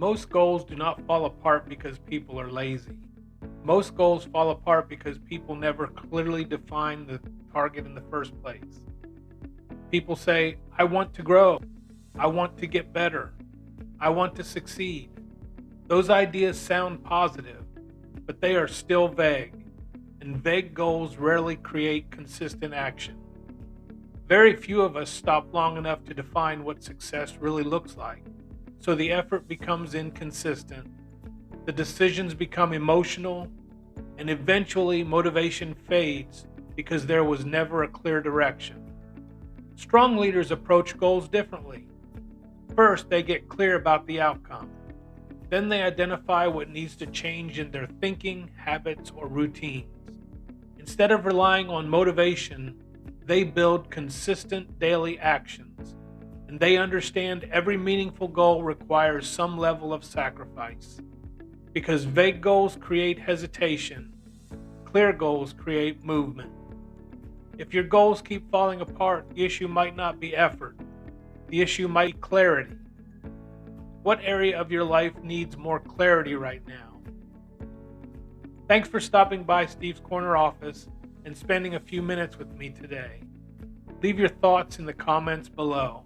Most goals do not fall apart because people are lazy. Most goals fall apart because people never clearly define the target in the first place. People say, I want to grow. I want to get better. I want to succeed. Those ideas sound positive, but they are still vague, and vague goals rarely create consistent action. Very few of us stop long enough to define what success really looks like, so the effort becomes inconsistent, the decisions become emotional, and eventually motivation fades because there was never a clear direction. Strong leaders approach goals differently. First, they get clear about the outcome. Then they identify what needs to change in their thinking, habits, or routines. Instead of relying on motivation, they build consistent daily actions, and they understand every meaningful goal requires some level of sacrifice. Because vague goals create hesitation, clear goals create movement. If your goals keep falling apart, the issue might not be effort. The issue might be clarity. What area of your life needs more clarity right now? Thanks for stopping by Steve's Corner office and spending a few minutes with me today. Leave your thoughts in the comments below.